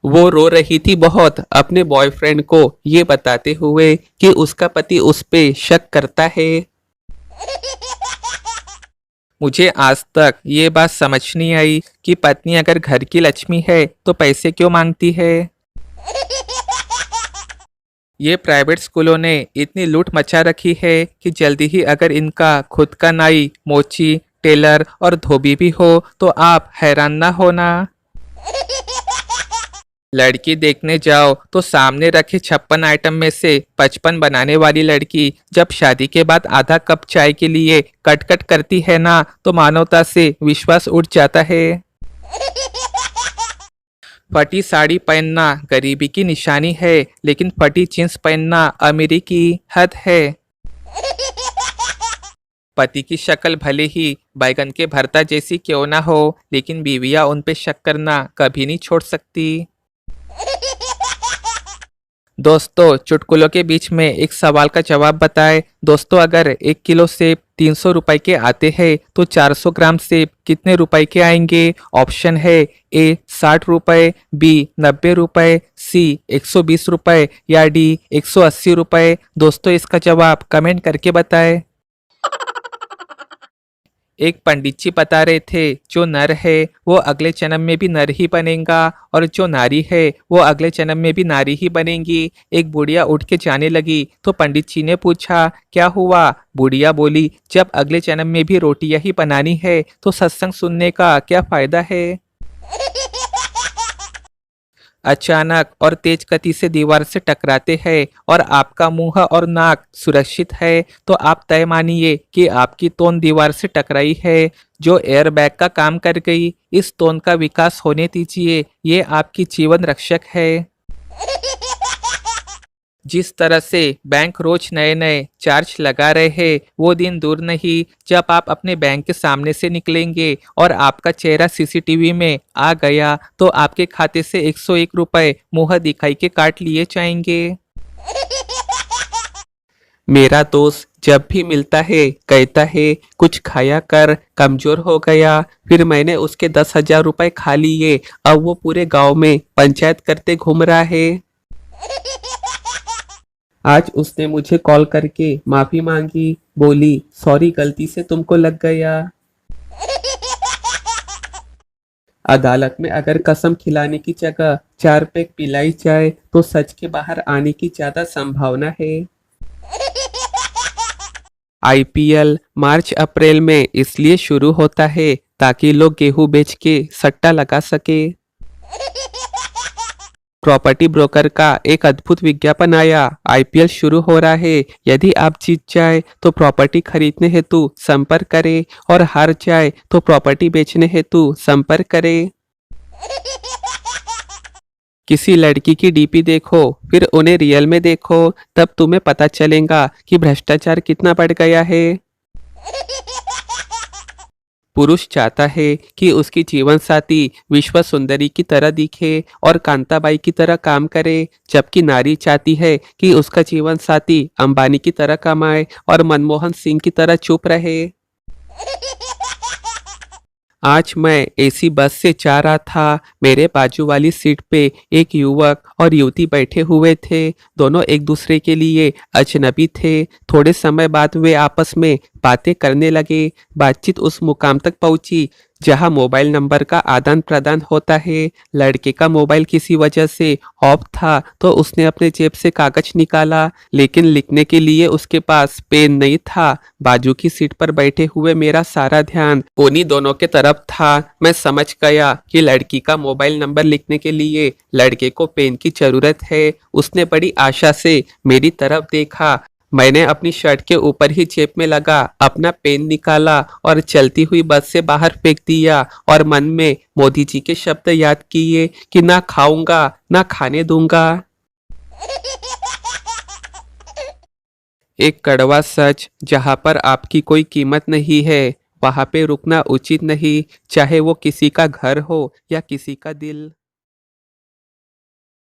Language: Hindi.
वो रो रही थी बहुत अपने बॉयफ्रेंड को ये बताते हुए कि उसका पति उस पे शक करता है। मुझे आज तक ये बात समझ नहीं आई कि पत्नी अगर घर की लक्ष्मी है तो पैसे क्यों मांगती है। ये प्राइवेट स्कूलों ने इतनी लूट मचा रखी है कि जल्दी ही अगर इनका खुद का नाई, मोची, टेलर और धोबी भी हो तो आप हैरान ना होना। लड़की देखने जाओ तो सामने रखे 56 आइटम में से 55 बनाने वाली लड़की जब शादी के बाद आधा कप चाय के लिए कट कट करती है ना तो मानवता से विश्वास उठ जाता है। फटी साड़ी पहनना गरीबी की निशानी है, लेकिन फटी जींस पहनना अमीरी की हद है। पति की शक्ल भले ही बैगन के भरता जैसी क्यों ना हो, लेकिन बीवियां उन पे शक करना कभी नहीं छोड़ सकती। दोस्तों, चुटकुलों के बीच में एक सवाल का जवाब बताएं। दोस्तों, अगर 1 किलो सेब 300 रुपए के आते हैं तो 400 ग्राम सेब कितने रुपए के आएंगे? ऑप्शन है ए 60 रुपए, बी 90 रुपए, सी 120 रुपए या डी 180 रुपए। दोस्तों, इसका जवाब कमेंट करके बताएं। एक पंडित जी बता रहे थे जो नर है वो अगले जन्म में भी नर ही बनेगा और जो नारी है वो अगले जन्म में भी नारी ही बनेगी। एक बुढ़िया उठ के जाने लगी तो पंडित जी ने पूछा क्या हुआ? बुढ़िया बोली जब अगले जन्म में भी रोटियां ही बनानी है तो सत्संग सुनने का क्या फायदा है। अचानक और तेज गति से दीवार से टकराते हैं और आपका मुंह और नाक सुरक्षित है तो आप तय मानिए कि आपकी तोन दीवार से टकराई है जो एयरबैग का काम कर गई। इस तोन का विकास होने दीजिए, ये आपकी जीवन रक्षक है। जिस तरह से बैंक रोज नए नए चार्ज लगा रहे हैं वो दिन दूर नहीं जब आप अपने बैंक के सामने से निकलेंगे और आपका चेहरा सीसीटीवी में आ गया तो आपके खाते से 101 रुपए मुंह दिखाई के काट लिए जाएंगे। मेरा दोस्त जब भी मिलता है कहता है कुछ खाया कर, कमजोर हो गया। फिर मैंने उसके 10,000 रुपए खा लिए, अब वो पूरे गांव में पंचायत करते घूम रहा है। आज उसने मुझे कॉल करके माफी मांगी, बोली सॉरी गलती से तुमको लग गया। अदालत में अगर कसम खिलाने की जगह 4 पैक पिलाई जाए तो सच के बाहर आने की ज्यादा संभावना है। आईपीएल मार्च अप्रैल में इसलिए शुरू होता है ताकि लोग गेहूं बेच के सट्टा लगा सके। प्रॉपर्टी ब्रोकर का एक अद्भुत विज्ञापन आया, आईपीएल शुरू हो रहा है, यदि आप जीत जाए तो प्रॉपर्टी खरीदने हेतु संपर्क करें और हार जाए तो प्रॉपर्टी बेचने हेतु संपर्क करें। किसी लड़की की डीपी देखो फिर उन्हें रियल में देखो, तब तुम्हें पता चलेगा कि भ्रष्टाचार कितना बढ़ गया है। पुरुष चाहता है कि उसकी जीवन साथी विश्व सुंदरी की तरह दिखे और कांताबाई की तरह काम करे, जबकि नारी चाहती है कि उसका जीवन साथी अंबानी की तरह कमाए और मनमोहन सिंह की तरह चुप रहे। आज मैं एसी बस से जा रहा था, मेरे बाजू वाली सीट पे एक युवक और युवती बैठे हुए थे। दोनों एक दूसरे के लिए अजनबी थे। थोड़े समय बाद वे आपस में बातें करने लगे। बातचीत उस मुकाम तक पहुंची जहां मोबाइल नंबर का आदान प्रदान होता है। लड़के का मोबाइल किसी वजह से ऑफ था तो उसने अपने जेब से कागज निकाला, लेकिन लिखने के लिए उसके पास पेन नहीं था। बाजू की सीट पर बैठे हुए मेरा सारा ध्यान उन्हीं दोनों के तरफ था। मैं समझ गया कि लड़की का मोबाइल नंबर लिखने के लिए लड़के को पेन की जरूरत है। उसने बड़ी आशा से मेरी तरफ देखा। मैंने अपनी शर्ट के ऊपर ही जेब में लगा अपना पेन निकाला और चलती हुई बस से बाहर फेंक दिया और मन में मोदी जी के शब्द याद किए कि ना खाऊंगा ना खाने दूंगा। एक कड़वा सच, जहां पर आपकी कोई कीमत नहीं है वहां पे रुकना उचित नहीं, चाहे वो किसी का घर हो या किसी का दिल।